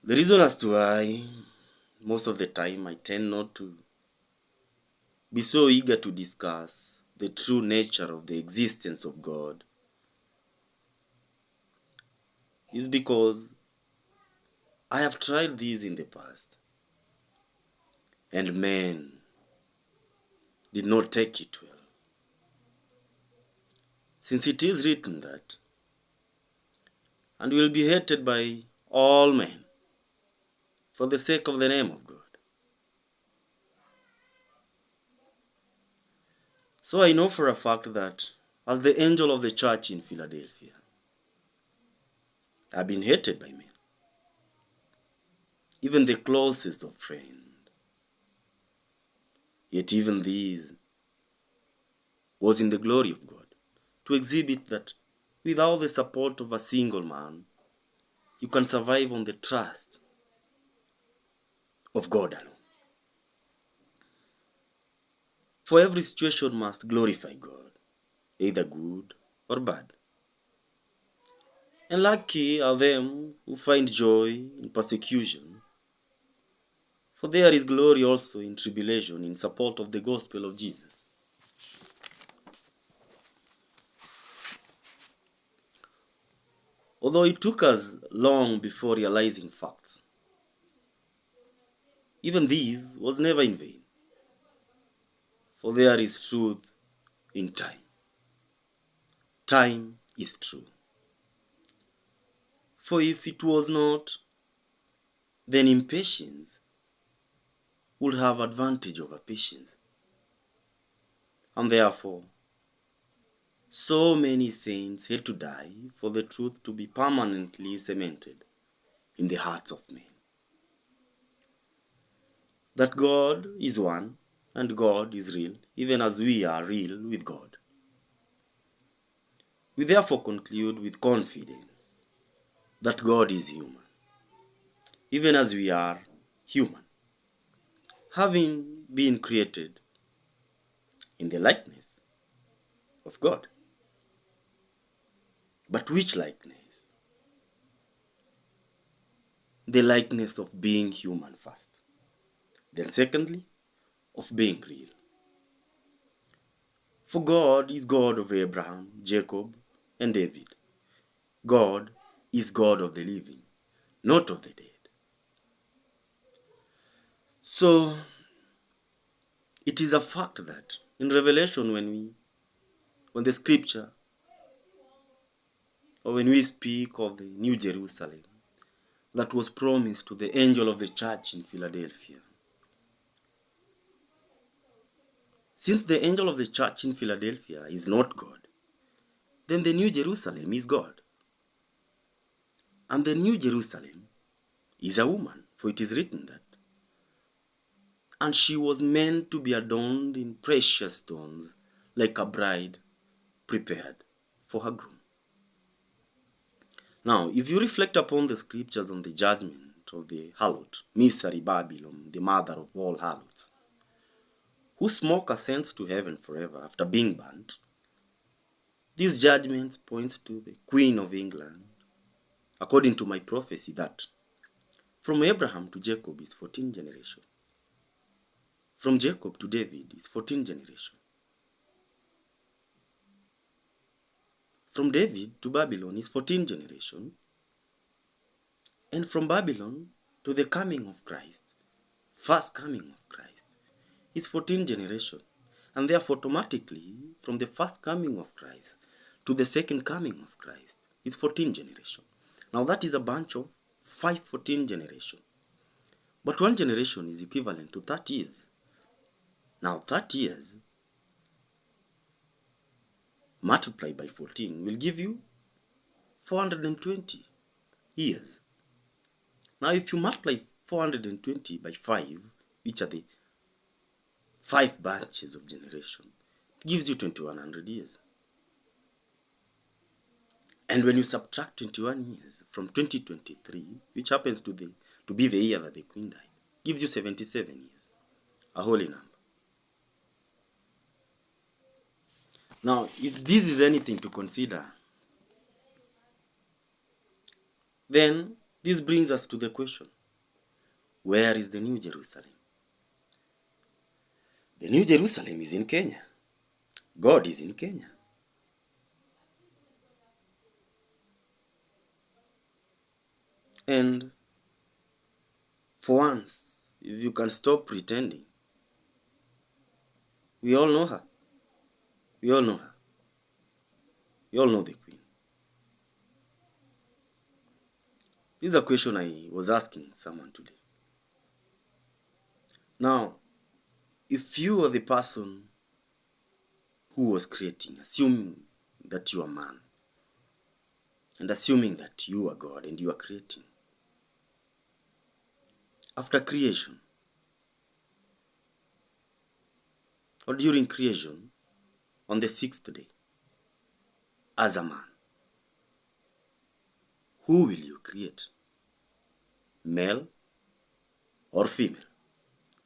The reason as to why most of the time I tend not to be so eager to discuss the true nature of the existence of God is because I have tried this in the past and men did not take it well. Since it is written that, and will be hated by all men for the sake of the name of God. So I know for a fact that as the angel of the church in Philadelphia, I've been hated by men, even the closest of friends. Yet even these was in the glory of God, to exhibit that without the support of a single man, you can survive on the trust of God alone. For every situation must glorify God, either good or bad. And lucky are them who find joy in persecution, for there is glory also in tribulation in support of the gospel of Jesus. Although it took us long before realizing facts, even this was never in vain, for there is truth in time. Time is true. For if it was not, then impatience would have advantage over patience. And therefore, so many saints had to die for the truth to be permanently cemented in the hearts of men. That God is one and God is real, even as we are real with God. We therefore conclude with confidence that God is human, even as we are human, having been created in the likeness of God. But which likeness? The likeness of being human first. Then secondly, of being real. For God is God of Abraham, Jacob, and David. God is God of the living, not of the dead. So, it is a fact that in Revelation when the scripture, or when we speak of the New Jerusalem that was promised to the angel of the church in Philadelphia, since the angel of the church in Philadelphia is not God, then the New Jerusalem is God. And the New Jerusalem is a woman, for it is written that, and she was meant to be adorned in precious stones, like a bride prepared for her groom. Now, if you reflect upon the scriptures on the judgment of the harlot, misery Babylon, the mother of all harlots, whose smoke ascends to heaven forever after being burnt, these judgments points to the Queen of England, according to my prophecy that from Abraham to Jacob is 14 generations. From Jacob to David is 14 generations. From David to Babylon is 14 generations. And from Babylon to the coming of Christ, first coming of Christ, is 14 generations. And therefore automatically from the first coming of Christ to the second coming of Christ is 14 generations. Now that is a bunch of 14 generations. But one generation is equivalent to 30 years. Now 30 years multiplied by 14 will give you 420 years. Now if you multiply 420 by 5, which are the 5 branches of generation, it gives you 2100 years. And when you subtract 21 years from 2023, which happens to be the year that the Queen died, gives you 77 years, a holy number. Now, if this is anything to consider, then This brings us to the question, where is the New Jerusalem? The New Jerusalem is in Kenya. God is in Kenya. And for once, if you can stop pretending, we all know her. We all know her. We all know the Queen. This is a question I was asking someone today. Now, if you are the person who was creating, assuming that you are man, and assuming that you are God and you are creating, after creation, or during creation, on the sixth day, as a man, who will you create? Male or female?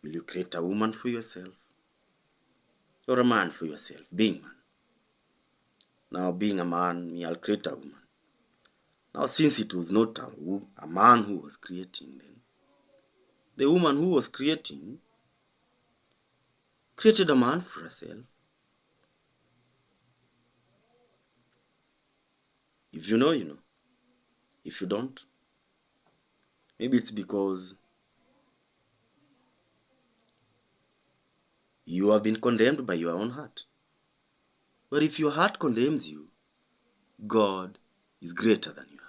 Will you create a woman for yourself? Or a man for yourself, being man? Now, being a man, me, I'll create a woman. Now, since it was not a man who was creating, then the woman who was creating created a man for herself. If you know, you know. If you don't, maybe it's because you have been condemned by your own heart. But if your heart condemns you, God is greater than your heart.